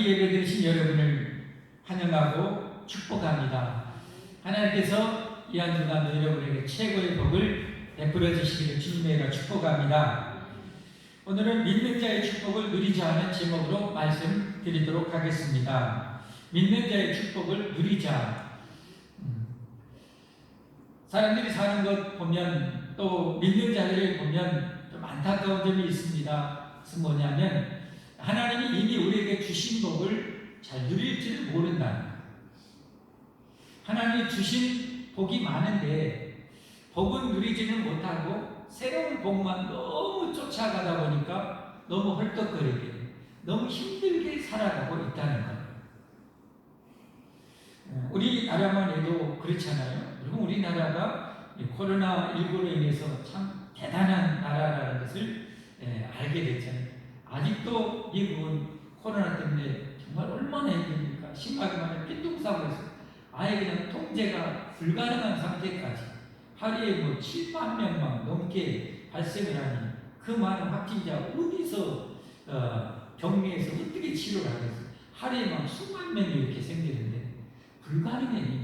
이 예배 드리신 여러분을 환영하고 축복합니다. 하나님께서 이 한 주간도 여러분에게 최고의 복을 베풀어 주시기를 주님의 이름으로 축복합니다. 오늘은 믿는 자의 축복을 누리자 하는 제목으로 말씀드리도록 하겠습니다. 믿는 자의 축복을 누리자. 사람들이 사는 것 보면, 또 믿는 자들을 보면 좀 안타까운 점이 있습니다. 그것은 뭐냐면 하나님이 이미 우리에게 주신 복을 잘 누릴지를 모른다. 하나님이 주신 복이 많은데 복은 누리지는 못하고 새로운 복만 너무 쫓아가다 보니까 너무 헐떡거리게, 너무 힘들게 살아가고 있다는 거예요. 우리나라만 해도 그렇잖아요. 그리고 우리나라가 코로나19로 인해서 참 대단한 나라라는 것을 알게 됐잖아요. 아직도 미국은 코로나 때문에 정말 얼마나 힘듭니까? 심하게 말하면 삐뚤사고에서 아예 그냥 통제가 불가능한 상태까지 하루에 7만 명만 넘게 발생을 하니 그 많은 확진자 어디서 격리해서 어떻게 치료를 하겠어요? 하루에 막 수만 명이 이렇게 생기는데 불가능해.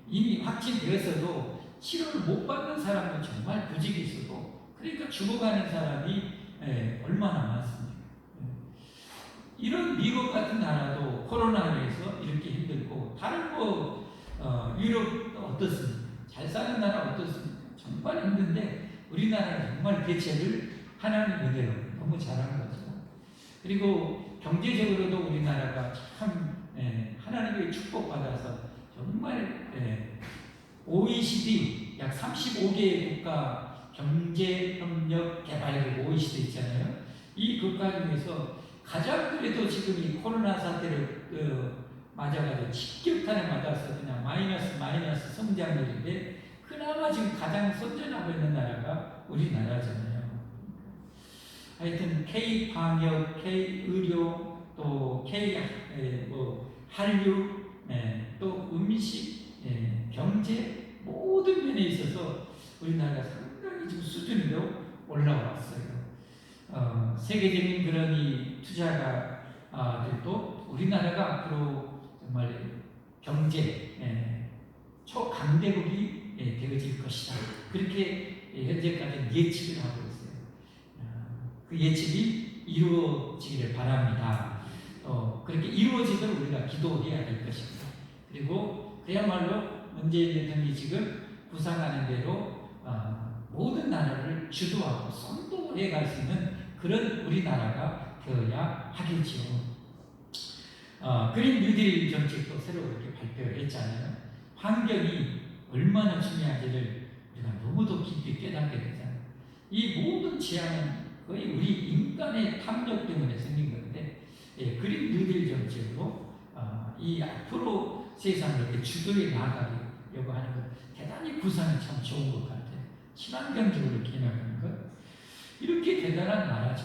이미 확진되어서도 치료를 못 받는 사람은 정말 부직이 있어도, 그러니까 죽어가는 사람이 얼마나 많습니까? 이런 미국 같은 나라도 코로나로 해서 이렇게 힘들고, 다른 유럽 어떻습니까? 잘 사는 나라 어떻습니까? 정말 힘든데 우리나라는 정말 대책을 하나님 은혜로 너무 잘한 거죠. 그리고 경제적으로도 우리나라가 참 하나님의 축복받아서 정말 OECD 약 35개의 국가 경제협력개발국 OECD 있잖아요. 이 국가 중에서 가장 그래도 지금 이 코로나 사태를 맞아가지고 직격탄을 맞아서 그냥 마이너스 성장률인데 그나마 지금 가장 선전하고 있는 나라가 우리나라잖아요. 하여튼 K-방역, K-의료, 또 한류, 또 음식, 경제 모든 면에 있어서 우리나라가 상당히 지금 수준으로 올라왔어요. 세계적인 그런 이 투자가 또 우리나라가 앞으로 정말 경제 초강대국이 되어질 것이다. 그렇게 현재까지 예측을 하고 있어요. 그 예측이 이루어지기를 바랍니다. 그렇게 이루어지도록 우리가 기도해야 될 것입니다. 그리고 그야말로 문재인 대통령이 지금 구상하는 대로 모든 나라를 주도하고 선도해 갈 수 있는 그런 우리나라가 되어야 하겠지요. 그린 뉴딜 정책도 새로 이렇게 발표를 했잖아요. 환경이 얼마나 중요한지를 우리가 너무도 깊이 깨닫게 되잖아요. 이 모든 재앙은 거의 우리 인간의 탐욕 때문에 생긴 건데, 그린 뉴딜 정책으로 이 앞으로 세상을 이렇게 주도해 나가려고 하는 것, 대단히 구상이 참 좋은 것 같아요. 친환경적으로 개혁하는 것, 이렇게 대단한 나라죠.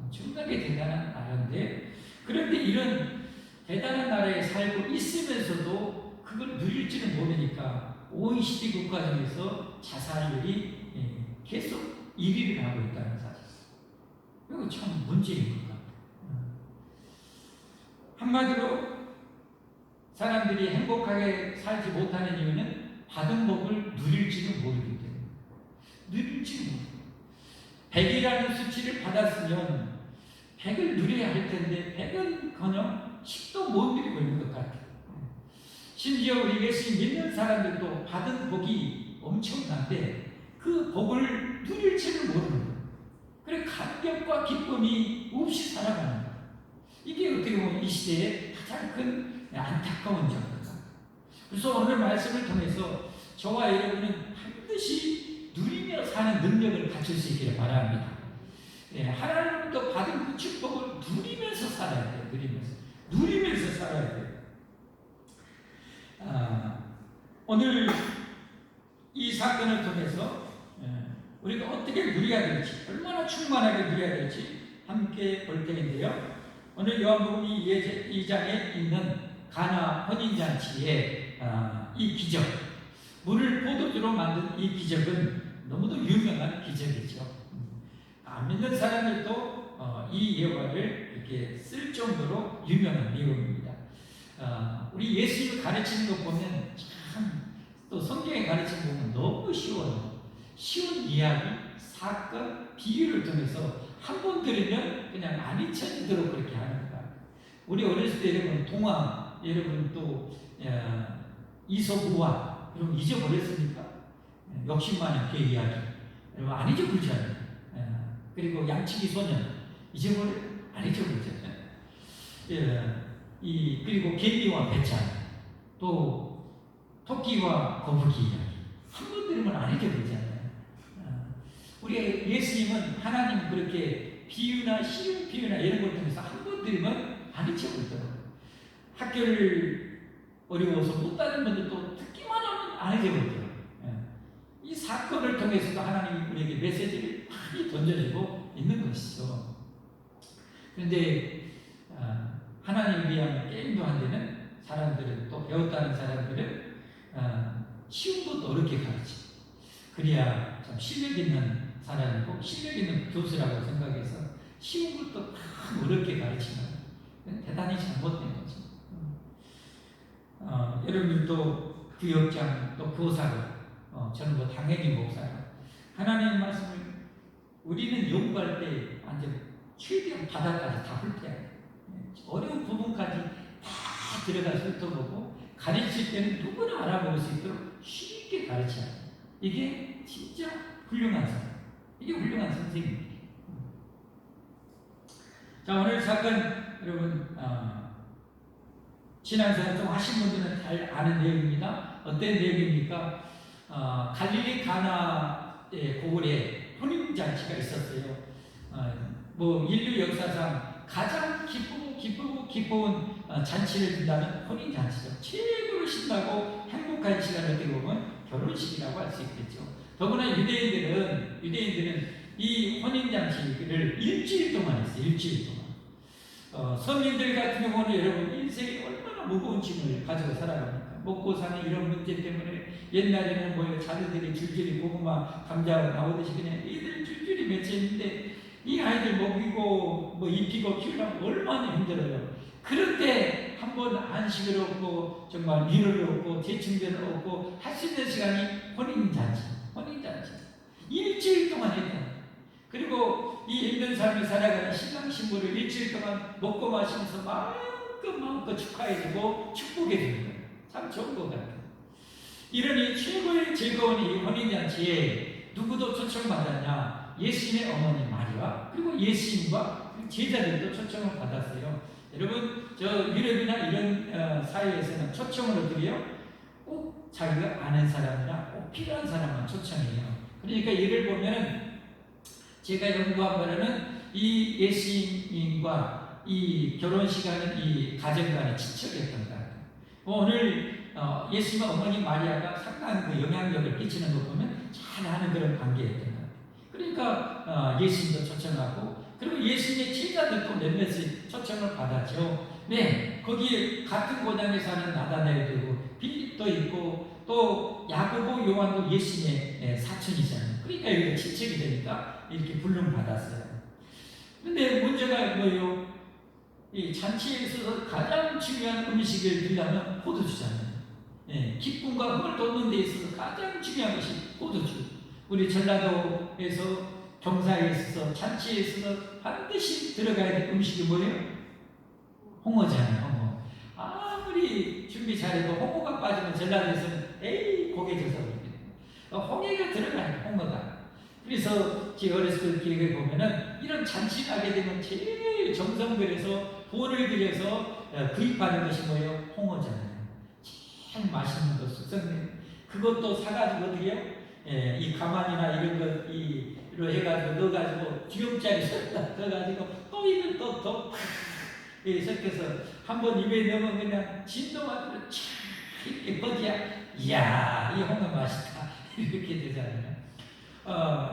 엄청나게 대단한 나라인데, 그런데 이런 대단한 나라에 살고 있으면서도 그걸 누릴지는 모르니까 OECD 국가 중에서 자살률이 계속 1위를 하고 있다는 사실. 이거 참 문제인 것 같아요. 한마디로 사람들이 행복하게 살지 못하는 이유는 받은 복을 누릴지도 모르기 때문에. 누릴지도 모르고 100이라는 수치를 받았으면 100을 누려야 할 텐데 100은커녕 10도 못 누리고 있는 것 같아요. 심지어 우리 예수 믿는 사람들도 받은 복이 엄청난데 그 복을 누릴지를 모르는 거예요. 그래 감격과 기쁨이 없이 살아가는 거예요. 이게 어떻게 보면 이 시대의 가장 큰 안타까운 점입니다. 그래서 오늘 말씀을 통해서 저와 여러분은 반드시 누리며 사는 능력을 갖출 수 있기를 바랍니다. 하나님부터 받은 그 축복을 누리면서 살아야 돼요. 누리면서 살아야 돼요. 오늘 이 사건을 통해서 우리가 어떻게 누려야 될지, 얼마나 충만하게 누려야 될지 함께 볼 텐데요. 오늘 요한복음 2장에 있는 가나 혼인잔치의 이 기적, 물을 포도주로 만든 이 기적은 너무도 유명한 기적이죠. 안 믿는 사람들도 이 예화를 이렇게 쓸 정도로 유명한 내용입니다. 우리 예수님을 가르치는 것 보면 참 또 성경에 가르치는 거 보면 너무 쉬워요. 쉬운 이야기, 사건, 비유를 통해서 한 번 들으면 그냥 안 잊혀지도록 그렇게 하는 거야. 우리 어렸을 때 여러분 동화, 여러분 또 이솝우화 여러분 잊어버렸습니까? 욕심 많은 개 이야기 여러분 안 잊어버리잖아요. 그리고 양치기 소년 잊어버려? 안 잊어버리잖아요. 그리고 개미와 배짱, 또 토끼와 거북이 이야기 한 번 들으면 안 잊어버리잖아요. 우리 예수님은 하나님 그렇게 비유나 쉬운 비유나 이런 걸 통해서 한 번 들으면 안 잊혀버리더라고요. 학교를 어려워서 못 다니는 분들도 듣기만 하면 안 잊어버리더라고요. 이 사건을 통해서도 하나님이 우리에게 메시지를 많이 던져주고 있는 것이죠. 그런데 하나님 위한 게임도 안 되는 사람들은, 또 배웠다는 사람들은 쉬운 것도 어렵게 가르치고, 그래야 참 실력 있는 사람이고 실력 있는 교수라고 생각해서 쉬운 것도 막 어렵게 가르치는 대단히 잘못된 거죠. 여러분들도 구역장 또 교사로, 저는 뭐 당연히 목사로 하나님의 말씀을 우리는 연구할 때 완전 최대한 바닥까지 다 훑어야 돼요. 어려운 부분까지 다 들어가서 훑어보고 가르칠 때는 누구나 알아볼 수 있도록 쉽게 가르쳐야 돼요. 이게 진짜 훌륭한 사람, 이게 훌륭한 선생님이에요. 자, 오늘 사건 여러분 신앙생활 좀 하신 분들은 잘 아는 내용입니다. 어떤 내용입니까? 갈릴리 가나의 고을에 혼인잔치가 있었어요. 뭐 인류 역사상 가장 기뻐온 잔치를 든다면 혼인잔치죠. 최고로 신나고 행복한 시간을 어떻게 보면 결혼식이라고 할 수 있겠죠. 더구나 유대인들은 이 혼인잔치를 일주일 동안 했어요. 일주일 동안. 서민들 같은 경우는 여러분 인생이 얼마나 무거운 짐을 가지고 살아갑니까? 먹고 사는 이런 문제 때문에 옛날에는 뭐 자녀들이 줄줄이 고구마 감자 나오듯이 그냥 애들 줄줄이 맺혔는데 이 아이들 먹이고 뭐 입히고 키우려면 얼마나 힘들어요. 그런데 한번 안식을 얻고 정말 위로를 얻고 재충전을 얻고 할 수 있는 시간이 혼인잔치. 일주일 동안 했다. 그리고 이 힘든 삶을 살아가는 신랑 신부를 일주일 동안 먹고 마시면서 마음껏 축하해주고 축복해주는 거예요. 참 좋은 것 같아요. 이러니 최고의 즐거운 이 혼인잔치에 누구도 초청받았냐? 예수님의 어머니 마리아, 그리고 예수님과 제자들도 초청을 받았어요. 여러분, 저 유럽이나 이런 사회에서는 초청을 어떻게 해요? 꼭 자기가 아는 사람이나 꼭 필요한 사람만 초청해요. 그러니까 예를 보면은 제가 연구한 바로는 이 예수님과 이 결혼식하는 이 가정간의 친척이었던 것 같아요. 오늘 예수님과 어머니 마리아가 상당한 그 영향력을 끼치는 거 보면 잘 아는 그런 관계였던 것 같아요. 그러니까 예수님도 초청하고, 그리고 예수님의 제자들도 몇몇이 초청을 받았죠. 네, 거기 같은 고장에 사는 나다나엘도 있고 빌립도 있고 또 야고보 요한도 예수님의 사촌이잖아요. 그러니까 여기가 친척이 되니까 이렇게 부름 받았어요. 근데 문제가 뭐예요? 이 잔치에 있어서 가장 중요한 음식을 드리려면 포도주잖아요. 예, 기쁨과 흥을 돋는 데 있어서 가장 중요한 것이 포도주. 우리 전라도에서 경사에 있어서 잔치에 있어서 반드시 들어가야 될 음식이 뭐예요? 홍어잖아요. 홍어. 아무리 준비 잘해도 홍어가 빠지면 전라도에서는 에이 고개 져서 홍해가 들어가요. 홍어가. 그래서 제가 어렸을 때 기억해 보면은 이런 잔치 가게 되면 제일 정성 들여서 돈을 들여서 구입하는 것이 뭐예요? 홍어잖아요. 참 맛있는 거 숙성된 그것도 사가지고 어떻게 해요? 이 가만이나 이런 거 이로 해가지고 넣어가지고 기름장에 넣어가지고 또 이걸 또 섞여서 한번 입에 넣으면 그냥 진동하고 촥 이렇게 버디야. 이야, 이 홍어 맛있다. 이렇게 되잖아요.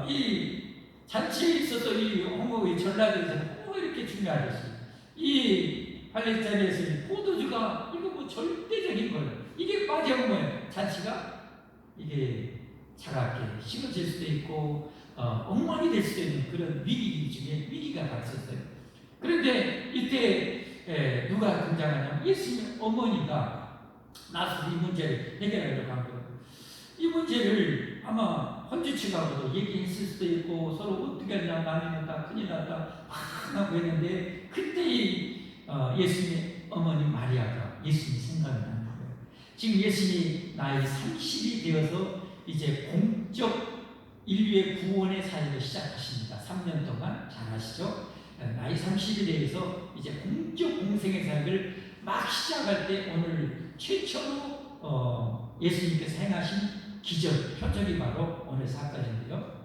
이 잔치에 있어서 이 홍어의 전라도에서는 홍어가 이렇게 중요하겠어요. 이 팔레스타인에서 포도주가 이거 뭐 절대적인 거예요. 이게 빠지면 뭐예요? 잔치가 이게 차갑게 식어질 수도 있고 엉망이 될 수도 있는 그런 위기 중에 위기가 갔었어요. 그런데 이때 누가 등장하냐면 예수님의 어머니가 나서서 이 문제를 해결하려고 한 거예요. 이 문제를 아마 헌주치하고도 얘기했을 수도 있고 서로 어떻게 하냐 난리 났다 큰일 났다 막 하고 했는데 그때 예수님의 어머니 마리아가 예수님이 생각이 나는 거예요. 지금 예수님이 나이 30이 되어서 이제 공적 인류의 구원의 사역을 시작하십니다. 3년 동안 잘 아시죠? 나이 30이 되어서 이제 공적 공생의 사역을 막 시작할 때 오늘 최초로 예수님께서 행하신 기적, 표적이 바로 오늘 사건인데요.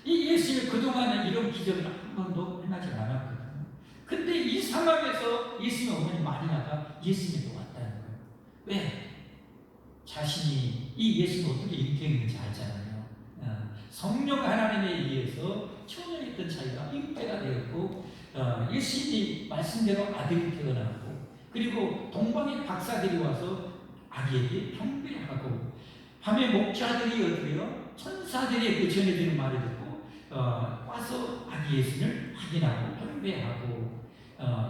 이 예수님이 그동안에 이런 기적을 한 번도 행하지 않았거든요. 근데 이 상황에서 예수님의 어머니 마리아가 예수님께 왔다는 거예요. 왜? 자신이 이 예수님이 어떻게 잉태했는지 알잖아요. 성령 하나님에 의해서 초년했던 자기가 잉태가 되었고 예수님이 말씀대로 아들이 태어났고 그리고 동방의 박사들이 와서 아기에게 경배하고 밤에 목자들이 어떻게요? 천사들이 그 전해주는 말을 듣고 와서 아기 예수님을 확인하고 경배하고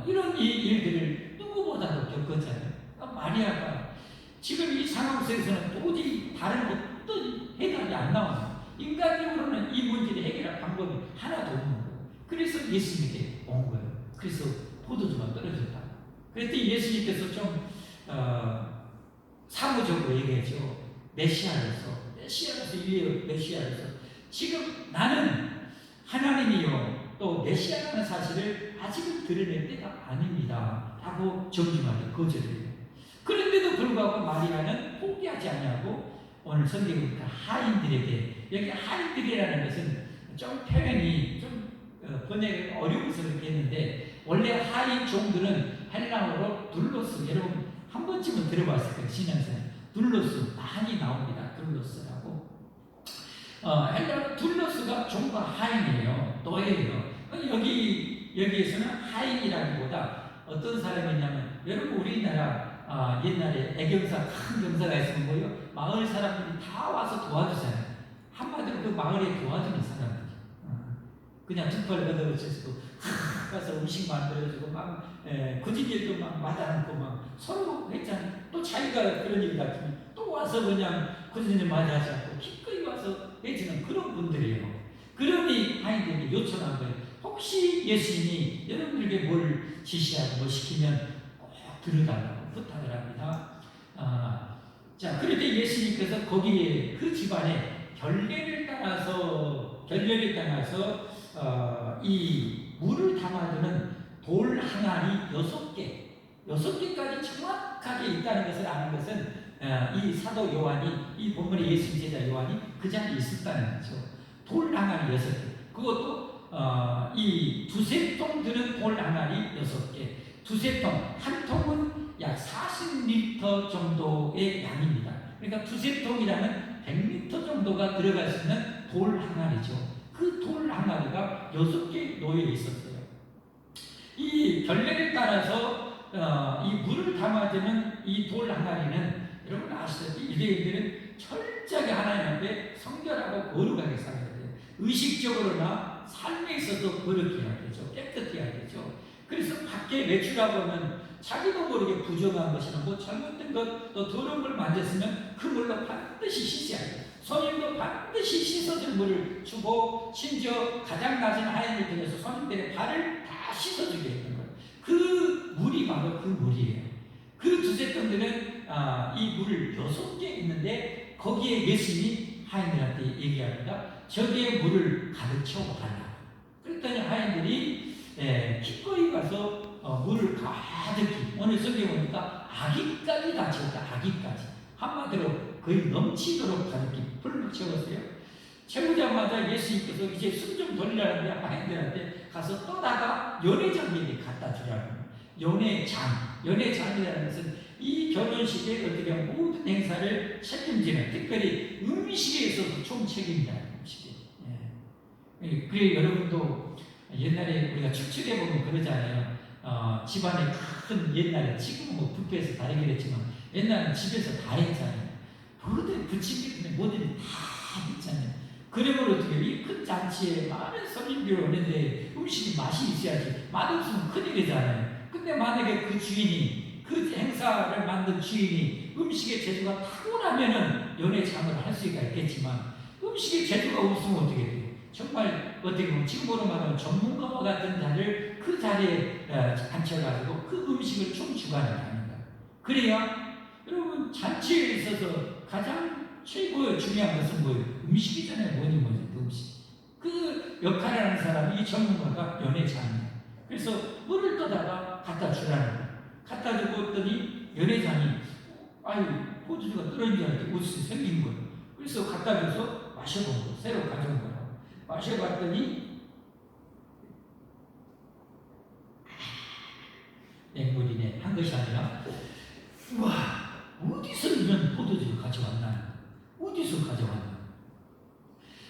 이런 일들을 누구보다도 겪었잖아요. 마리아가 지금 이 상황 속에서는 도저히 다른 어떤 해답이 안 나와요. 인간적으로는 이 문제를 해결할 방법이 하나도 없는 거예요. 그래서 예수님께 온 거예요. 그래서 포도주가 떨어졌다. 그랬더니 예수님께서 좀 사무적으로 얘기했죠. 메시아로서 이외의 메시아로서 지금 나는 하나님이요 또 메시아라는 사실을 아직은 드러낼 때가 아닙니다 라고 정중하게 거절해요. 그런데도 불구하고 마리아는 포기하지 않냐고 오늘 성경에 보니까 하인들에게 여기 하인들이라는 것은 좀 표현이 좀 번역이 어려워서 그렇게 했는데 원래 하인 종들은 헬라어로 둘로스 여러분 한 번쯤은 들어봤을 거예요. 신앙생활 둘로스 많이 나옵니다. 둘로스라고 헬라어 둘로스가 종과 하인이에요. 또예요. 여기에서는 하인이라기보다 어떤 사람이냐면 여러분 우리나라 옛날에 애경사 큰 경사가 있으면 뭐예요? 마을 사람들이 다 와서 도와주잖아요. 한마디로 그 마을에 도와주는 사람들이 그냥 뒷발 걷어붙여주고 가서 음식 만들어주고 막 구진일도 막 맞아놓고 막 서로 했잖아요. 또 자기가 그런 일 같으면 또 와서 그냥 구진일 맞이하지 않고 기꺼이 와서 해주는 그런 분들이에요. 그러니 하인들이 요청한 거예요. 혹시 예수님이 여러분들에게 뭘 지시하고 뭘 시키면 꼭 들어달라고 부탁을 합니다. 자, 그런데 예수님께서 거기에 그 집안에 결례를 따라서 이 물을 담아두는 돌 항아리 6개까지 정확하게 있다는 것을 아는 것은 이 사도 요한이 이 본문의 예수 제자 요한이 그 자리에 있었다는 거죠. 돌 항아리 6개. 그것도 이 두세 통 드는 돌 항아리 6개. 두세 통, 한 통은 약 40리터 정도의 양입니다. 그러니까 두세 통이라면 100리터 정도가 들어갈 수 있는 돌 항아리죠. 그 돌 항아리가 6개 놓여 있었어요. 이 결례를 따라서 이 물을 담아주는 이 돌 항아리는 여러분 아시다시피 유대인들은 철저하게 하나님 앞에 성결하고 거룩하게 살아야 돼요. 의식적으로나 삶에 있어도 거룩해야 되죠. 깨끗해야 되죠. 그래서 밖에 외출하고 오면 자기도 모르게 부정한 것이나 뭐 잘못된 것, 또 더러운 걸 만졌으면 그 물로 반드시 씻어야 돼요. 손님도 반드시 씻어줄 물을 주고 심지어 가장 낮은 하인을 통해서 손님들의 발을 다 씻어주게 했던 거예요. 그 물이 바로 그 물이에요. 그 두세 통들은 이 물을 6개 있는데 거기에 예수님이 하인들한테 얘기합니다. 저기에 물을 가득 채우고 가라. 그랬더니 하인들이 기꺼이 가서 물을 가득히 오늘 성경에 보니까 아기까지 다 채웠다. 아기까지 한마디로 거의 넘치도록 가득히 불을 채웠어요. 채우자마자 예수님께서 이제 숨 좀 돌리라는데 하인들한테 가서 떠다가 연회장에게 갖다 주라는 연회장이라는 것은 이 결혼식에 어떻게 모든 행사를 책임지는 특별히 음식에 있어서 총책임자는 음식에. 그래 여러분도 옛날에 우리가 축축해 보면 그러잖아요. 집안에 큰 옛날에 지금은 뭐 뷔페에서 다르긴 했지만 옛날에는 집에서 다 했잖아요. 모든 부침개 뭐든지 다 했잖아요. 그러면 어떻게 해요? 이 큰 잔치에 많은 손님들이 오는데 음식이 맛이 있어야지. 맛없으면 큰일이잖아요. 근데 만약에 그 주인이, 그 행사를 만든 주인이 음식의 재주가 탁월하면은 연회장을 할 수가 있겠지만, 음식의 재주가 없으면 어떻게 돼요? 정말 어떻게 보면 지금으로 말하면 전문가와 같은 자를 그 자리에 앉혀가지고 그 음식을 좀 주관을 합니다. 그래야 여러분 잔치에 있어서 가장 최고의 중요한 것은 뭐예요? 음식이잖아요. 뭐니 음식. 그 역할을 하는 사람이 이 전문가가 연회장이에요. 그래서 물을 떠다가 갖다 주라는 거예요. 갖다 주고 했더니 연회장이 아유 포도주가 떨어진 줄 알았더니 옷이 생긴 거예요. 그래서 갖다 줘서 마셔본 거예요. 새로 가져온 거예요. 마셔봤더니 맹물이네 한 것이 아니라 우와 어디서 이런 포도주를 가져왔나? 어디서 가져왔나?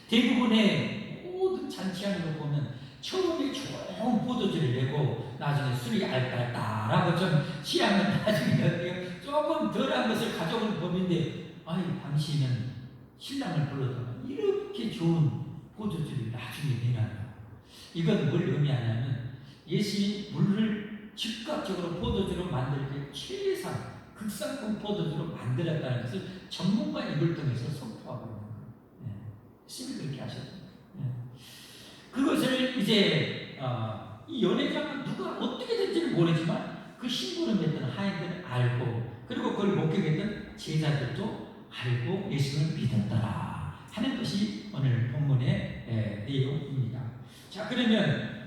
대부분의 모든 잔치하는 거 보면 처음에 좋은 포도주를 내고 나중에 술이 알딸딸하고 좀 취하면 나중에 조금 덜한 것을 가져오는 법인데 아니 당신은 신랑을 불러다가 이렇게 좋은 포도주를 나중에 내놔요. 이건 뭘 의미하냐면 예수님이 물을 즉각적으로 포도주로 만들 때 최상 극상품 포도주로 만들었다는 것을 전문가 입을 통해서 선포하고 있는 거예요. 예수님이 그렇게 하셨습니다. 그것을 이제 이 연회장은 누가 어떻게 될지는 모르지만 그 신부를 맺던 하인들은 알고 그리고 그걸 목격했던 제자들도 알고 예수님을 믿었더라 하는 것이 오늘 본문의 내용입니다. 자 그러면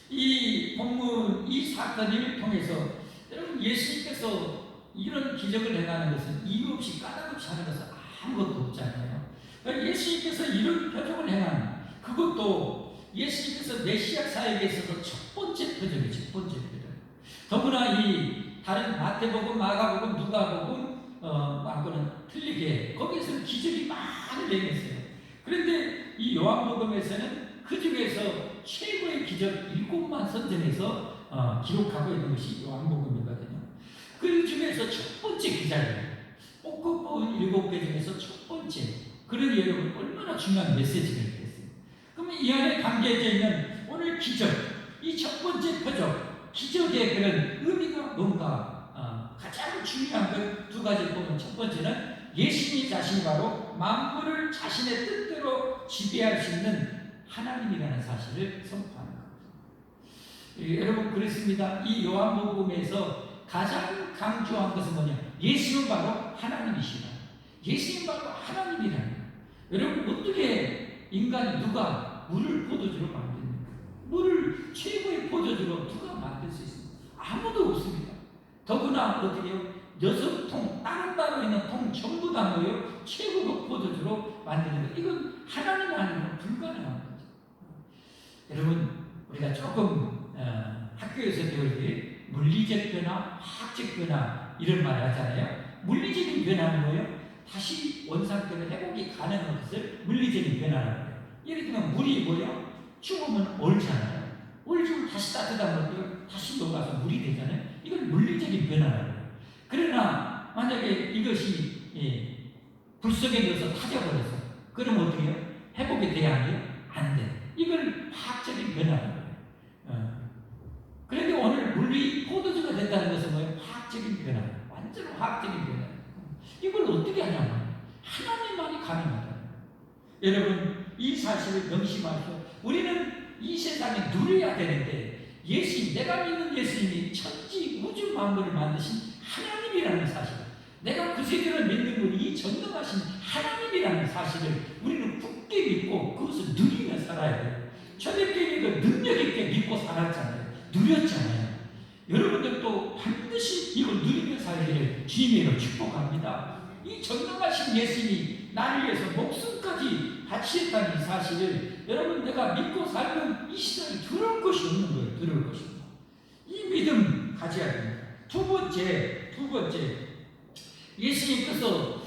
이 본문 이 사건을 통해서 여러분 예수님께서 이런 기적을 행하는 것은 이유 없이 까닭 없이 하는 것은 아무것도 없잖아요. 그러니까 예수님께서 이런 표적을 행한 그것도 예수님께서 메시아 사역에 있어서 첫 번째 표적이에요. 첫 번째 표적. 더구나 이 다른 마태복음, 마가복음, 누가복음, 마고는 틀리게 거기에서는 기적이 많이 행했어요. 그런데 이 요한복음에서는 그 중에서 최고의 기적 7만 선전에서 기록하고 있는 것이 요한복음이거든요. 그 중에서 첫 번째 기자예요. 꼭 뽑은 7개 중에서 첫 번째. 그러니 여러분 얼마나 중요한 메시지가 있겠어요. 그러면 이 안에 담겨져 있는 오늘 기적, 이 첫 번째 표적, 기적의 그런 의미가 뭔가 가장 중요한 것 2가지 보면 첫 번째는 예수님 자신이 바로 만물을 자신의 뜻대로 지배할 수 있는 하나님이라는 사실을 선포하는 겁니다. 여러분 그렇습니다. 이 요한복음에서 가장 강조한 것은 뭐냐? 예수는 바로 하나님이시다. 예수님 바로 하나님이라는 거예요. 여러분 어떻게 인간이 누가 물을 포도주로 만듭니까? 물을 최고의 포도주로 누가 만들 수 있습니까? 아무도 없습니다. 더구나 어떻게 해요? 6통 따로따로 있는 통 전부 다 모여 최고급 포도주로 만드는 것. 이건 하나님 아니면 불가능한 거죠. 여러분 우리가 조금 학교에서 배울 때 물리적 변화, 화학적 변화 이런 말을 하잖아요. 물리적인 변화는 뭐예요? 다시 원상태로 회복이 가능한 것을 물리적인 변화라고 해요. 예를 들면 물이 뭐예요? 추우면 얼잖아요. 얼지면 다시 따뜻하면 다시 녹아서 물이 되잖아요. 이건 물리적인 변화라고 해요. 그러나 만약에 이것이 불 속에 넣어서 타져버려서 그럼 어떻게 해요? 회복이 돼야 하나요? 안 돼. 이걸 화학적인 변화라고 해요. 그런데 오늘 물이 포도주가 된다는 것은 뭐예요? 화학적인 변화. 완전 화학적인 변화. 이걸 어떻게 하냐면 하나님만이 가능하다. 여러분 이 사실을 명심하십시오. 우리는 이 세상에 누려야 되는데 예수님, 내가 믿는 예수님이 천지 우주 만물을 만드신 하나님이라는 사실, 내가 그 세계를 믿는 분이 이 전능하신 하나님이라는 사실을 우리는 굳게 믿고 그것을 누리며 살아야 돼요. 초대교회가 능력 있게 믿고 살았잖아요. 누렸잖아요. 여러분들도 반드시 이걸 누리며 살기를 주님으로 축복합니다. 이 전능하신 예수님이 나를 위해서 목숨까지 바치셨다는 이 사실을 여러분 내가 믿고 살면 이 시대에 두려울 것이 없는 거예요. 두려울 것이 없는 거예요. 이 믿음 가져야 됩니다. 두 번째 예수님께서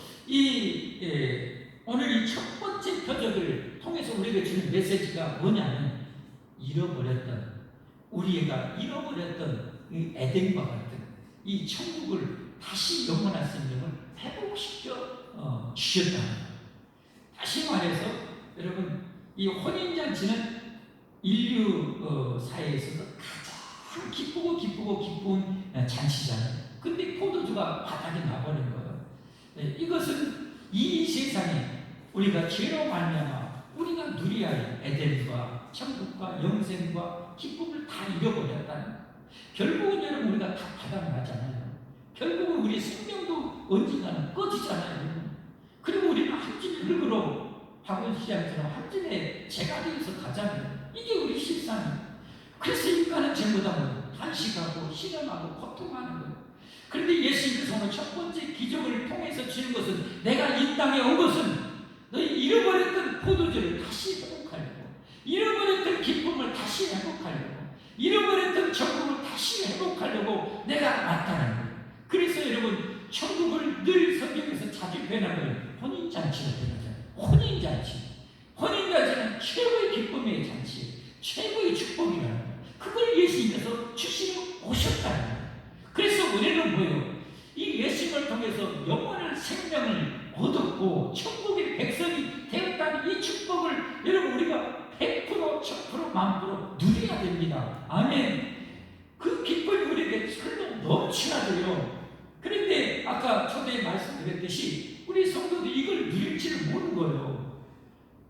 오늘 이 첫 번째 표적을 통해서 우리에게 주는 메시지가 뭐냐면 우리가 잃어버렸던 이 에덴과 같은 이 천국을 다시 영원할 수 있는 걸 회복시켜 주셨다. 다시 말해서 여러분, 이 혼인잔치는 인류 사회에 있어서 가장 기쁜 잔치잖아요. 근데 포도주가 바닥에 나버린 거예요. 이것은 이 세상에 우리가 죄로 말미암아 우리가 누려야 할 에덴과 천국과 영생과 기쁨을 다 잃어버렸다는 거예요. 결국은 여러분 우리가 다 바닥나잖아요. 결국은 우리 생명도 언젠가는 꺼지잖아요. 그리고 우리는 한 집에 흙으로 박원시장처럼 한 집에 재가 되어서 가잖아요. 이게 우리 실상이에요. 그래서 인간은 전부 다 단식하고 실험하고 고통하는 거예요. 그런데 예수님께서 오늘 첫 번째 기적을 통해서 주는 것은 내가 이 땅에 온 것은 너희 잃어버렸던 포도주를 다시 회복하려고, 잃어버렸던 기쁨을 다시 회복하려고, 잃어버렸던 정국을 다시 회복하려고 내가 나타난 거예요. 그래서 여러분 천국을 늘 성경에서 자주 표현하는 혼인잔치가 되잖아요. 혼인잔치는 최고의 기쁨의 잔치, 최고의 축복이라는 거예요. 그걸 예수님께서 주시러 오셨다는 거예요. 그래서 우리는 뭐예요? 이 예수님을 통해서 영원한 생명을 얻었고 천국의 백성이 되었다는 이 축복을 여러분 우리가 100%, 1000%, 10,000% 누려야 됩니다. 아멘. 그 기쁨이 우리에게 절로 넘치나도요. 그런데 아까 초대에 말씀드렸듯이 우리 성도들이 이걸 누릴지를 모르는 거예요.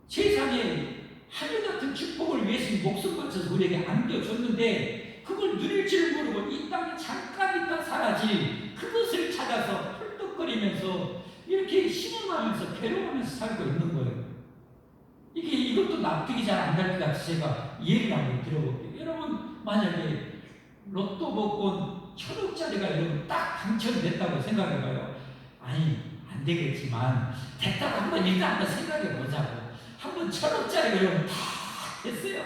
세상에 하늘 같은 축복을 예수님 목숨 바쳐서 우리에게 안겨줬는데 그걸 누릴지를 모르고 이 땅에 잠깐 있다 사라질 그것을 찾아서 헐떡거리면서 이렇게 신음하면서 괴로워하면서 살고 있는 거예요. 이것도 납득이 잘 안 갈 것 같아서 제가 예를 한번 들어볼게요. 여러분 만약에 로또 복권 1,000억짜리가 여러분 딱 당첨됐다고 생각해봐요. 아니 안 되겠지만 됐다고 일단 한번 생각해보자고. 한번 1,000억짜리가 여러분 다 됐어요.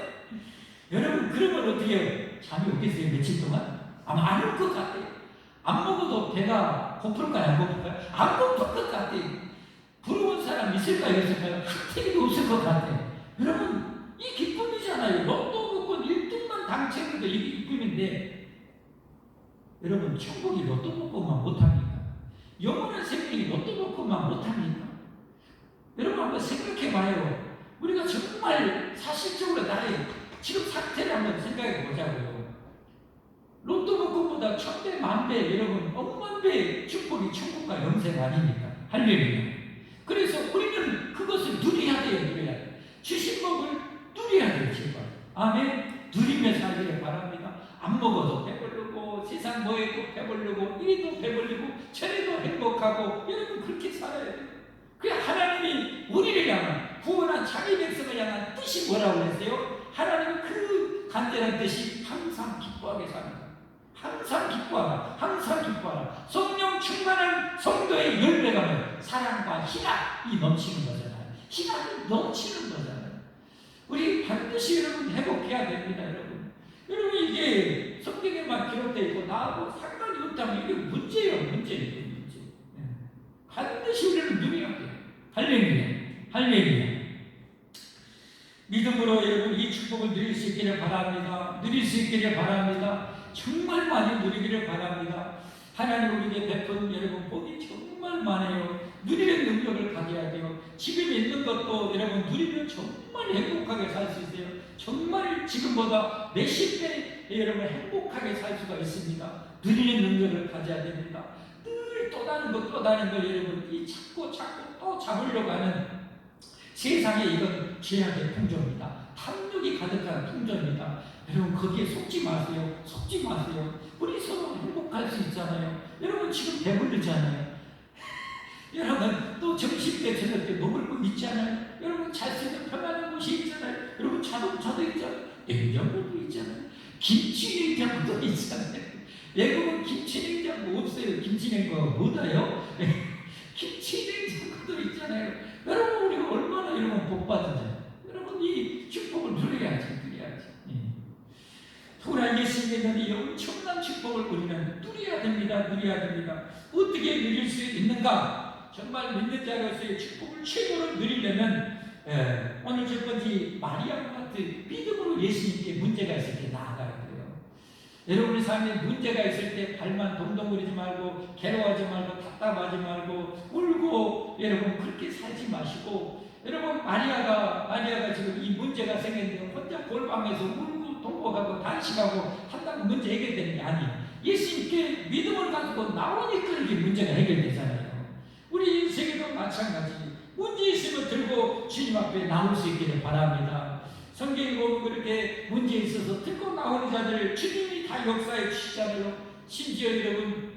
여러분 그러면 어떻게 해요? 잠이 오겠어요? 며칠 동안? 아마 안 올 것 같아요. 안 먹어도 배가 고플까요? 안 고플까요? 안 고플 것 같아요. 부러운 사람 있을까요? 있을까요? 한 팀도 없을 것 같아요. 여러분 이 기쁨이잖아요. 로또 복권 1등만 당첨해도 이게 기쁨인데 여러분 천국이 로또 복권만 못합니까? 영원한 생명이 로또 복권만 못합니까? 여러분 한번 생각해봐요. 우리가 정말 사실적으로 나의 지금 상태를 한번 생각해 보자고요. 로또 복권보다 1000배, 10,000배, 여러분 억만 배 축복이 천국과 영생 아닙니까? 할렐루야. 그래서 우리는 그것을 누려야 돼요. 누려야 돼요. 주신 복을 누려야 돼요. 제발. 아멘. 누리며 살기를 바랍니다. 안 먹어도 배부르고 세상 뭐에도 배부르고 이래도 배부르고 저래도 행복하고 여러분 그렇게 살아야 돼요. 그 하나님이 우리를 향한 구원한 자기 백성을 향한 뜻이 뭐라고 했어요? 하나님은 그 간절한 뜻이 항상 기뻐하게 사는 거예요. 항상 기뻐하라. 항상 기뻐하라. 성령 충만한 성도의 열매가 뭐예요? 사랑과 희락이 넘치는 거잖아요. 희락이 넘치는 거잖아요. 우리 반드시 여러분 회복해야 됩니다. 여러분 이게 성경에만 기록되어 있고 나하고 상관이 없다면 이게 문제예요. 문제. 반드시 우리는 누려야 돼요. 할렐루야. 할렐루야. 믿음으로 여러분 이 축복을 누릴 수 있기를 바랍니다. 누릴 수 있기를 바랍니다. 정말 많이 누리기를 바랍니다. 하나님 우리에게 베푼 여러분 복이 정말 많아요. 누리는 능력을 가져야 돼요. 지금 있는 것도 여러분 누리면 정말 행복하게 살 수 있어요. 정말 지금보다 몇십 배 여러분 행복하게 살 수가 있습니다. 누리는 능력을 가져야 됩니다. 늘 또 다른 것 여러분 이 찾고 또 잡으려고 하는 세상에 이건 죄악의 풍조입니다. 탐욕이 가득한 풍조입니다. 여러분 거기에 속지 마세요. 속지 마세요. 우리 서로 행복할 수 있잖아요. 여러분 지금 배부르잖아요. 여러분 또 점심 때 저녁 때 먹을 거 있잖아요. 여러분 잘 수 있는 편안한 곳이 있잖아요. 여러분 자동차도 있잖아요. 냉장고도 있잖아요. 김치 냉장고도 있잖아요. 외국은 김치 냉장고 없어요. 김치 냉장고가 뭐다요? 김치 냉장고도 있잖아요. 여러분 우리가 얼마나 여러분 복 받으냐. 여러분 이 축복을 누려야지. 도란 예수님의 이 엄청난 축복을 우리는 누려야 됩니다. 어떻게 누릴 수 있는가? 정말 믿는 자로서의 축복을 최고로 누리려면 오늘 첫 번째 마리아와 같은 믿음으로 예수님께 문제가 있을 때 나아가야 돼요. 여러분의 삶에 문제가 있을 때 발만 동동거리지 말고 괴로워하지 말고 답답하지 말고 울고 여러분 그렇게 살지 마시고 여러분, 마리아가 지금 이 문제가 생겼는데 혼자 골방에서 울고 통곡하고 단식하고 한다고 문제 해결되는 게 아니에요. 예수님께 믿음을 가지고 나오니까 이렇게 문제가 해결되잖아요. 우리 인생에도 마찬가지. 문제 있으면 들고 주님 앞에 나올 수 있기를 바랍니다. 성경에 보면 그렇게 문제 있어서 들고 나오는 자들 주님이 다 역사해 주시잖아요. 심지어 여러분,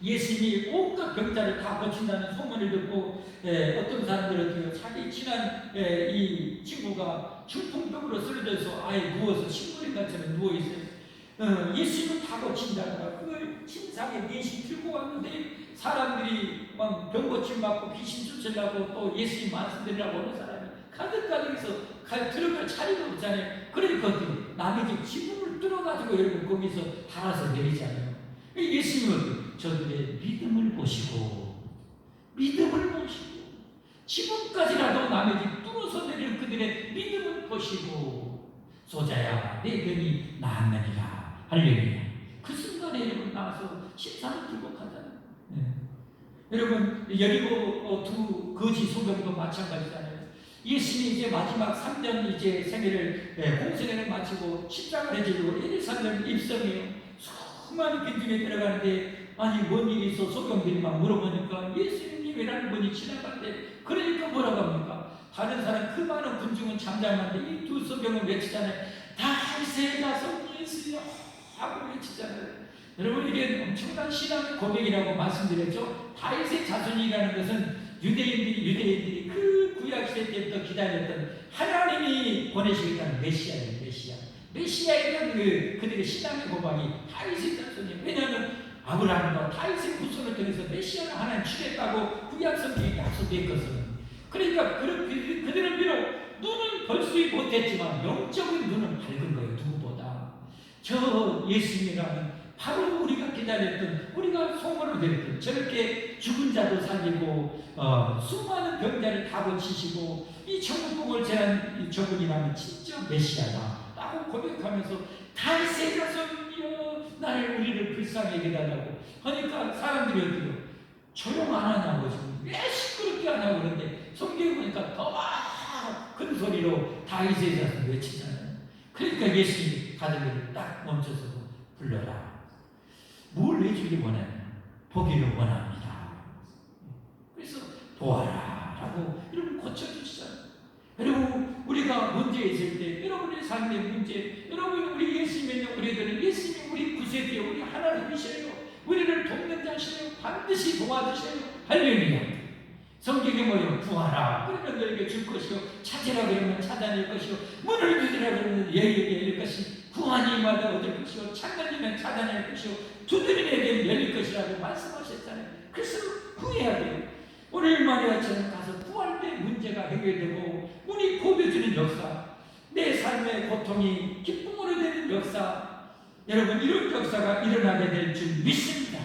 예수님이 온갖 병자를 다 고친다는 소문을 듣고 어떤 사람들은 자기 친한 이 친구가 중풍병으로 쓰러져서 아예 누워서 식물인 것처럼 누워있어요. 예수님은 다 고친다더라. 그걸 침상에 내신 들고 왔는데 사람들이 막 병 고침 받고 귀신 쫓으려고 또 예수님 말씀드리려고 오는 사람이 가득가득해서 들어갈 자리가 없잖아요. 그러니까 어떻게 남의 집 지붕을 뚫어가지고 여러분 거기서 달아서 내리잖아요. 예수님은 저들의 믿음을 보시고 지금까지라도 남의 집 뚫어서 내리는 그들의 믿음을 보시고 소자야 내 병이 나았느니라. 할렐루야. 그 순간에 여러분 나와서 십자가를 들고 가잖아요. 여러분, 여리고 두 거지 소경도 마찬가지잖아요. 예수님이 이제 마지막 3년 이제 생애를 공생애를 마치고 십자가를 지고 예루살렘 입성해요. 수많은 군중에 들어가는데 아니 뭔 일이 있어 소경들이 막 물어보니까 예수님이라는 분이 지나가는데 그러니까 뭐라고 합니까? 다른 사람 그 많은 군중은 잠잠한데 이 두 소경은 외치잖아요. 다윗의 자손 예수여 하고 외치잖아요. 여러분, 이게 엄청난 신앙의 고백이라고 말씀드렸죠. 다윗의 자손이라는 것은 유대인들이 그 구약시대 때부터 기다렸던 하나님이 보내시겠다는 메시아예요. 메시아에 대한 그들의 신앙의 고백이 다윗의 자손이에요. 왜냐하면 아브라함과 다윗의 후손을 통해서 메시아를 하나님 주겠다고 구약 성경에 약속했거든요. 그러니까 그들은 비록 눈은 볼 수 못했지만 영적인 눈은 밝은 거예요. 누구보다. 저 예수님이라는 바로 우리가 기다렸던, 우리가 소문을 들었던 저렇게 죽은 자도 살리고 수많은 병자를 다 고치시고 이 천국복을 제한 저분이라면 진짜 메시아다 라고 고백하면서 다윗의 자손이여 나를 우리를 불쌍히 여겨달라고 하니까 사람들이 어때요? 조용 안 하냐고 지금 왜 시끄럽게 하냐고 그러는데 성경에 보니까 더 큰 소리로 다윗의 자손 외치잖아요. 그러니까 예수님이 가족을 딱 멈춰서 불러라. 뭘 해주길 원하냐? 보기를 원합니다. 그래서 보아라 라고 여러분 고쳐주시잖아요. 여러분, 우리가 문제 있을 때 여러분의 삶의 문제, 여러분 우리 예수 믿는 우리들은 예수님이 우리 구세주여 우리 하나님이셔요. 우리를 돕는 자시요 반드시 도와주셔요. 할렐루야. 성경에 뭐예요? 구하라 그러면 너에게 줄 것이요 찾으라 그러면 찾아낼 것이요 문을 두드리라 그러면 너에게 열릴 것이 구하니 마다 얻을 것이요 찾는 이면 찾아낼 것이요 두드리면 열릴 것이라고 말씀하셨잖아요. 그래서 구해야 돼요. 오늘 마리아처럼 가서 구할 때 문제가 해결되고 문이 고겨주는 역사, 내 삶의 고통이 기쁨으로 되는 역사, 여러분 이런 역사가 일어나게 될 줄 믿습니다.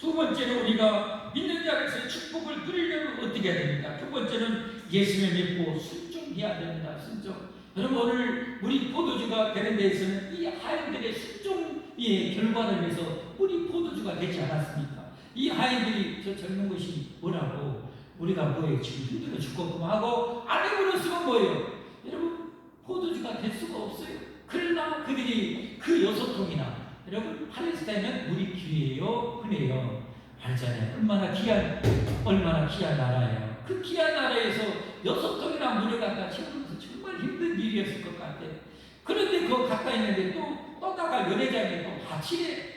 두 번째로 우리가 믿는 자로서의 축복을 누리려면 어떻게 해야 됩니까? 두 번째는 예수를 믿고 순종해야 됩니다. 순종. 여러분, 오늘 우리 포도주가 되는 데에서는 이 하인들의 순종의 결과를 위해서 우리 포도주가 되지 않았습니까? 이 하인들이 저 젊은 것이 뭐라고 우리가 뭐예요? 지금 힘들어 죽겠구만 하고 안에 물었으면 뭐예요? 여러분, 포도주가 될 수가 없어요. 그러나 그들이 그 6통이나 여러분 팔레스타인은 우리 귀예요, 흔해요. 알잖아요. 얼마나 귀한 나라예요. 그 귀한 나라에서 6통이나 물을 갖다 채우면서 정말 힘든 일이었을 것 같아요. 그런데 그거 가까이 있는데 또 떠다가 연회장에 또 바치래.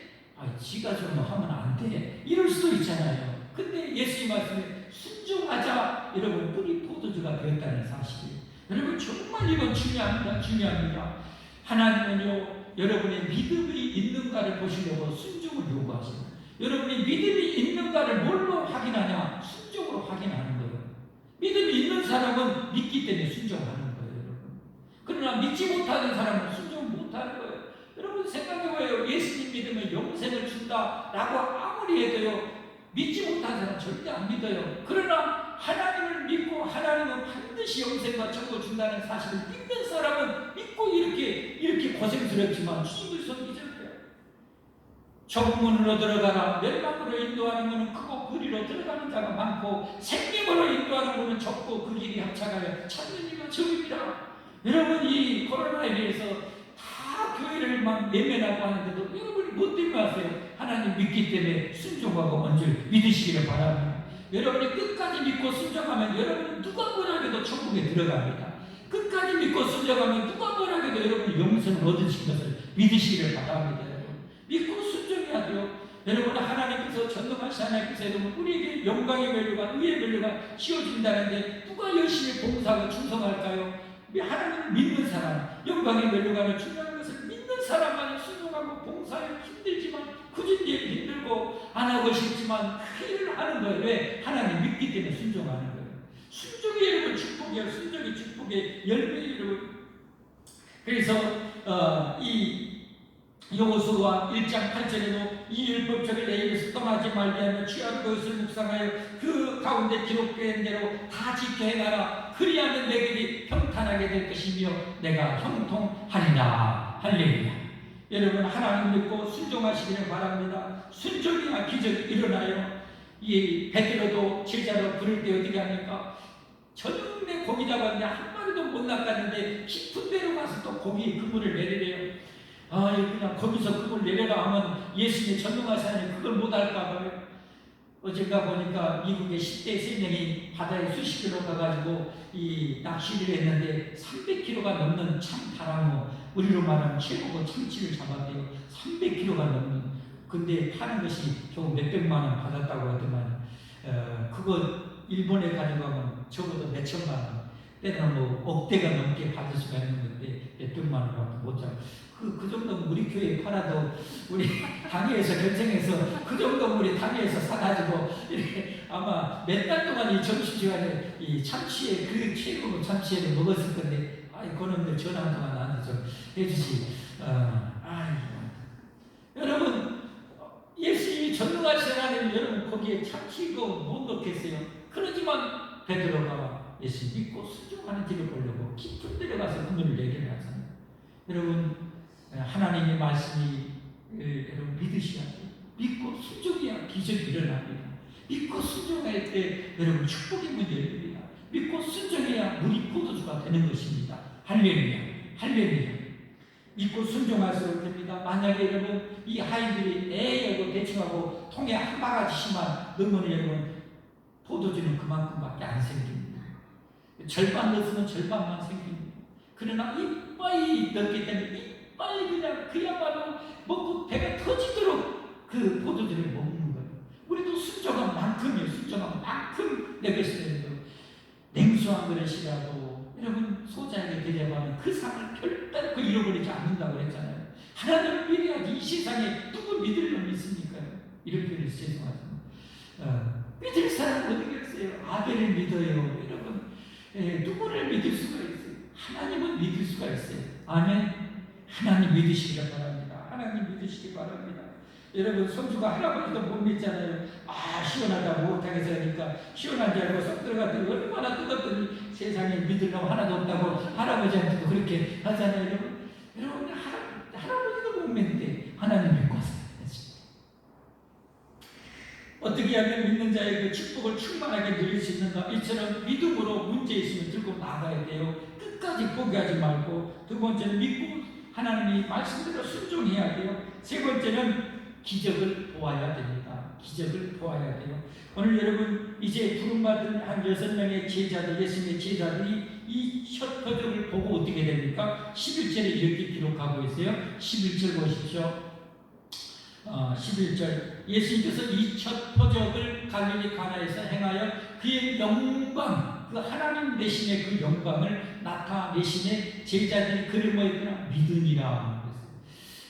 지가 좀 하면 안 돼. 이럴 수도 있잖아요. 근데 예수님 말씀에 순종하자. 여러분, 뿌리 포도주가 되었다는 사실이에요. 여러분, 정말 이건 중요합니다. 하나님은요, 여러분의 믿음이 있는가를 보시려고 순종을 요구하십니다. 여러분이 믿음이 있는가를 뭘로 확인하냐? 순종으로 확인하는 거예요. 믿음이 있는 사람은 믿기 때문에 순종하는 거예요, 여러분. 그러나 믿지 못하는 사람은 순종 못하는 거예요. 여러분 생각해봐요. 예수님 믿으면 영생을 준다라고 아무리 해도요, 믿지 못하는 사람은 절대 안 믿어요. 그러나 하나님을 믿고 하나님은 반드시 영생과 천국을 준다는 사실을 믿는 사람은 믿고 이렇게 고생스럽지만 주님을 섬기잖아요. 좁은 문으로 들어가라. 멸망으로 인도하는 문은 크고 그리로 들어가는 자가 많고 생명으로 인도하는 문은 좁고 그 길이 합착하여 찾는 이가 적입니다. 여러분, 이 코로나에 대해서 다 교회를 막 외면하고 하는데도 여러분이 뭐 때문에 하세요? 하나님 믿기 때문에 순종하고 먼저 믿으시기를 바랍니다. 여러분이 끝까지 믿고 순종하면 여러분은 누가 뭐라 해도 천국에 들어갑니다. 끝까지 믿고 순종하면 누가 뭐라 해도 여러분이 영생을 얻으신 것을 믿으시기를 바랍니다. 여러분, 믿고 순종해야 돼요. 여러분, 하나님께서 전능하신 하나님께서 여러분 우리에게 영광의 멸류가 의의 멸류가 씌워진다는데 누가 열심히 봉사하고 충성할까요? 하나님을 믿는 사람, 영광의 멸류관을 준다는 것을 믿는 사람만 순종하고 봉사에 힘들지만 굳은 일 힘들고 안 하고 싶지만 그 일을 하는 거예요. 왜? 하나님 믿기 때문에 순종하는 거예요. 순종이 여러분 축복이에요. 순종이 축복의 열매예요, 여러분. 그래서 이 여호수아 1장 8절에도 이 율법책을 내 입에서 떠나지 말게 하며 취하로 그것을 묵상하여 그 가운데 기록된 대로 다 지켜 행하라. 그리하면 내게 평탄하게 될 것이며 내가 형통하리라. 할렐루야. 여러분, 하나님 믿고 순종하시기를 바랍니다. 순종이야 기적이 일어나요. 이 베드로도 제자로 부를 때 어떻게 합니까? 저녁에 고기 잡았는데 한 마리도 못 낚았는데 깊은 데로 가서 또 고기 그물을 내리래요. 그냥 거기서 그걸 내려라 하면 예수님이 전능하신 하나님 그걸 못할까봐요. 어젠가 보니까 미국의 10대 3명이 바다에 수십 킬로 가가지고 이 낚시를 했는데 300kg가 넘는 참다랑어, 우리로 말하면 최고고 참치를 잡았대요. 300kg가 넘는. 근데 파는 것이 겨우 몇백만 원 받았다고 하더만, 그거 일본에 가져가면 적어도 몇천만 원, 때는 뭐 억대가 넘게 받을 수가 있는 건데 몇백만 원밖에 못 잡아. 그 정도면 우리 교회에 팔아도 우리 당회에서 결정해서 그 정도면 우리 당회에서 사가지고 이렇게 아마 몇 달 동안 이 점심시간에 이 참치에 그 최고 참치를 먹었을 건데, 그놈들 전화 한 통화 나한테 좀 해주시. 여러분, 예수님이 전능하신 하나님, 여러분 거기에 참치 이거 못 넣겠어요. 그러지만 베드로가 예수 믿고 순종하는 길을 보려고 깊은 데로 가서 그물을 내리려 하잖아요. 여러분, 하나님의 말씀이 여러분 믿으셔야 돼요. 믿고 순종해야 기적이 일어납니다. 믿고 순종할 때 여러분 축복의 문이 열립니다. 믿고 순종해야 물이 포도주가 되는 것입니다. 할렐루야, 할렐루야. 믿고 순종할수록 됩니다. 만약에 여러분 이 아이들이 애하고 대충하고 통에 한 바가지씩만 넣으면 여러분 포도주는 그만큼밖에 안 생깁니다. 절반 넣으면 절반만 생깁니다. 그러나 이빨이 넣기 때문에 빨리 그냥 그야말로 먹고 배가 터지도록 그 포도주를 먹는 거예요. 우리도 순종한 만큼이에요. 순종한 만큼 내 것이 되는 거예요. 냉수한 그릇이라도 여러분 소자에게 대접하면 그 상을 결단코 잃어버리지 않는다고 그랬잖아요. 하나님을 믿어야지 이 세상에 누구 믿을 놈 있습니까? 이런 표현에서 죄송하지만 믿을 사람은 어디 계세요? 아벨을 믿어요. 여러분, 누구를 믿을 수가 있어요? 하나님은 믿을 수가 있어요. 아멘. 하나님 믿으시기 바랍니다. 하나님 믿으시기 바랍니다. 여러분, 손주가 할아버지도 못 믿잖아요. 시원하다 못하겠어 하니까 시원한 줄 알고 쏙 들어갔더니 얼마나 뜨겁더니 세상에 믿을 놈 하나도 없다고 할아버지한테도 그렇게 하잖아요. 여러분 할아버지도 못 믿는데 하나님 믿고 살아야지. 어떻게 하면 믿는 자의 그 축복을 충만하게 누릴 수 있는가? 이처럼 믿음으로 문제 있으면 들고 나가야 돼요. 끝까지 포기하지 말고. 두 번째는 믿고 하나님이 말씀대로 순종해야 돼요. 세 번째는 기적을 보아야 됩니다. 기적을 보아야 돼요. 오늘 여러분 이제 부름받은 한 6명의 제자들, 예수님의 제자들이 이 첫 표적을 보고 어떻게 됩니까? 11절에 이렇게 기록하고 있어요. 11절 보십시오. 11절 예수님께서 이 첫 표적을 갈릴리 가나에서 행하여 그의 영광, 그 하나님 대신의 그 영광을 나타내시네 제자들이 그를 뭐했구나? 믿으니라.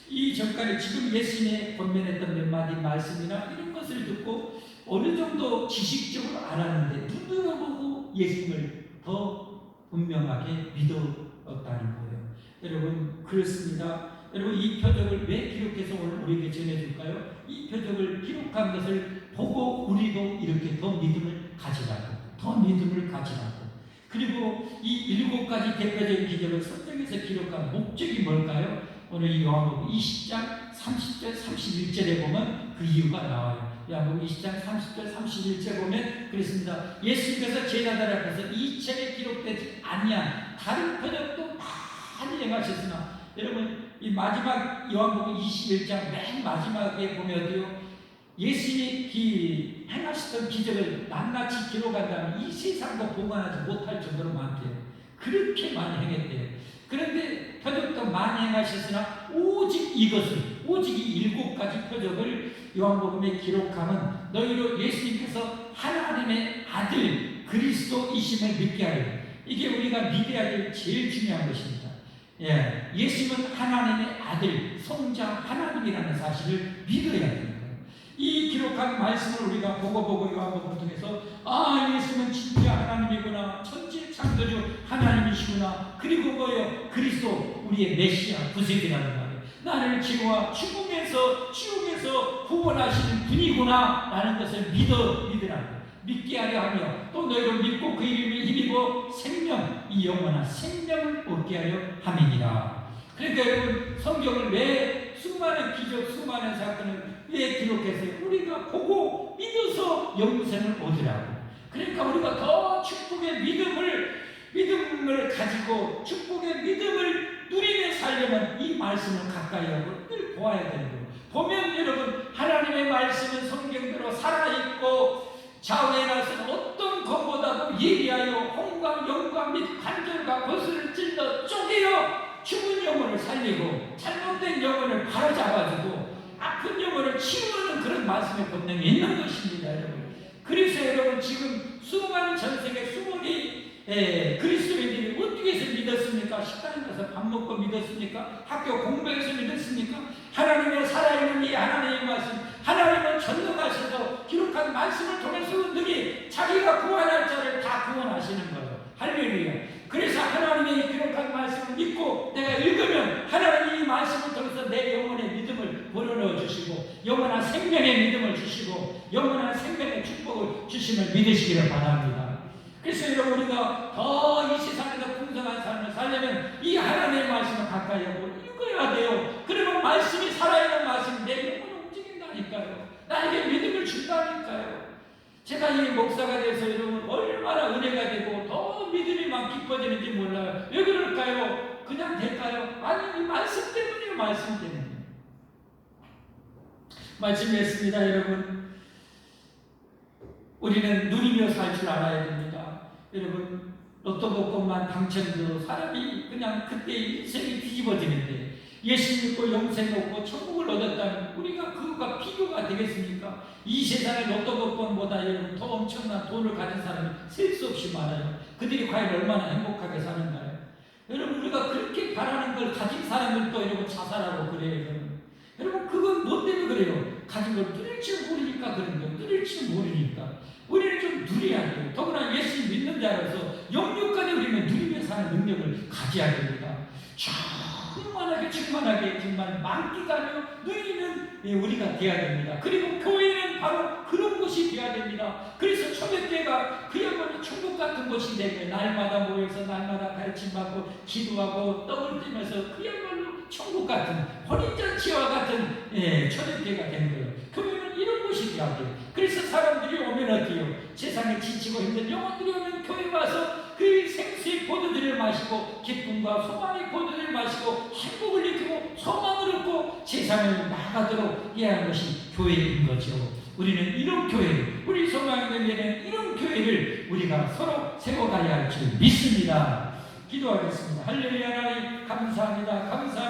이 전까지 지금 예수님의 권면했던 몇 마디 말씀이나 이런 것을 듣고 어느 정도 지식적으로 알았는데 눈으로 보고 예수님을 더 분명하게 믿었다는 거예요. 여러분 그렇습니다. 여러분 이 표적을 왜 기록해서 오늘 우리에게 전해줄까요? 이 표적을 기록한 것을 보고 우리도 이렇게 더 믿음을 가지라고, 더 믿음을 가지라고. 그리고 이 7가지 대표적인 기적을 성경에서 기록한 목적이 뭘까요? 오늘 이 요한복음 20장 30절 31절에 보면 그 이유가 나와요. 요한복음 20장 30절 31절 보면 그렇습니다. 예수님께서 제자들 앞에서 이 책에 기록되지 아니한 다른 표적도 많이 행하셨으나, 여러분 이 마지막 요한복음 21장 맨 마지막에 보면요, 예수님이 행하셨던 기적을 낱낱이 기록한다면 이 세상도 보관하지 못할 정도로 많대요. 그렇게 많이 행했대요. 그런데 표적도 많이 행하셨으나 오직 이것을, 오직 이 7가지 표적을 요한복음에 기록하면 너희로 예수님께서 하나님의 아들 그리스도이심을 믿게 하려. 이게 우리가 믿어야 될 제일 중요한 것입니다. 예수님은 하나님의 아들, 성자 하나님이라는 사실을 믿어야 됩니다. 이 기록한 말씀을 우리가 보고 요한복음을 통해서 예수님은 진짜 하나님이구나, 천지 창조주 하나님이시구나, 그리고 뭐요? 그리스도 우리의 메시아 구세주라는 말이에요. 나를 죄와 죽음에서 구원하시는 분이구나 라는 것을 믿으라. 믿게 하려 하며 또 너희를 믿고 그 이름에 힘입어 생명, 이 영원한 생명을 얻게 하려 함이니라. 그러니까 여러분, 성경을 왜 수많은 기적, 수많은 사건을 왜 기록했어요? 우리가 보고 믿어서 영생을 얻으라고. 그러니까 우리가 더 축복의 믿음을 가지고 축복의 믿음을 누리며 살려면 이 말씀을 가까이 하고 늘 보아야 되는 거예요. 보면 여러분, 하나님의 말씀은 성경대로 살아있고 좌우에 나서는 어떤 것보다도 예리하여 홍과 영과 및 관절과 거슬을 찔러 쪼개어 죽은 영혼을 살리고 잘못된 영혼을 바로잡아주고 아픈 영혼을 치유하는 그런 말씀의 권능이 있는 것입니다, 여러분. 그래서 여러분, 지금 수많은 전세계 수많은 그리스도인들이 어떻게 해서 믿었습니까? 식당에 가서 밥 먹고 믿었습니까? 학교 공부해서 믿었습니까? 하나님의 살아있는 이 하나님의 말씀, 하나님은 전능하셔서 기록한 말씀을 통해서 너희 자기가 구원할 자를 다 구원하시는 거예요. 할렐루야. 그래서 하나님의 기록한 말씀을 믿고 내가 읽으면 하나님이 이 말씀을 통해서 내 영혼의 믿음을 불어넣어 주시고 영원한 생명의 믿음을 주시고 영원한 생명의 축복을 주심을 믿으시기를 바랍니다. 그래서 여러분, 우리가 더 이 세상에서 풍성한 삶을 살려면 이 하나님의 말씀을 가까이 하고 읽어야 돼요. 그러면 말씀이 살아있는 말씀이 내 영혼을 움직인다니까요. 나에게 믿음을 준다니까요. 제가 이 목사가 돼서 여러분 얼마나 은혜가 되고 더 믿음이 막 깊어지는지 몰라요. 왜 그럴까요? 그냥 될까요? 아니, 이 말씀 때문이에요. 말씀 때문에. 말씀이었습니다, 여러분. 우리는 누리며 살 줄 알아야 됩니다. 여러분, 로또 복권만 당첨돼도 사람이 그냥 그때 인생이 뒤집어지는데 예수 믿고 영생 얻고 천국을 얻었다면 우리가 그거가 비교가 되겠습니까? 이 세상의 로또 복권보다 여러분 더 엄청난 돈을 가진 사람이 셀 수 없이 많아요. 그들이 과연 얼마나 행복하게 사는가요? 여러분, 우리가 그렇게 바라는 걸 가진 사람들도 여러분 자살하고 그래요. 여러분, 그건 뭐 때문에 그래요? 가진 걸 누릴 줄 모르니까 그런 거예요. 누릴 줄 모르니까. 우리는 좀 누려야 돼요. 더구나 예수 믿는 자로서 영육간에 우리는 누리며 사는 능력을 가져야 됩니다. 충만하게 정말 만기가며 누리는 우리가 되어야 됩니다. 그리고 교회는 바로 그런 곳이 되어야 됩니다. 그래서 초대교회가 그야말로 천국 같은 곳이 되고 날마다 모여서 날마다 가르침받고 기도하고 떡을 떼면서 그야말로 천국 같은 혼인잔치와 같은 초대교회가 되는 거예요. 교회는 이런 곳이 되어야 돼요. 그래서 사람들이 오면 어때요? 세상에 지치고 힘든 영혼들이 오면 교회 와서 그 생수의 포도들을 마시고 기쁨과 소망의 포도들을 마시고 행복을 느끼고 소망을 얻고 세상을 나가도록 해야 하는 것이 교회인 거죠. 우리는 이런 교회, 우리 소망의 교회는 이런 교회를 우리가 서로 세워가야 할 줄 믿습니다. 기도하겠습니다. 할렐루야. 하나님 감사합니다. 감사합니다.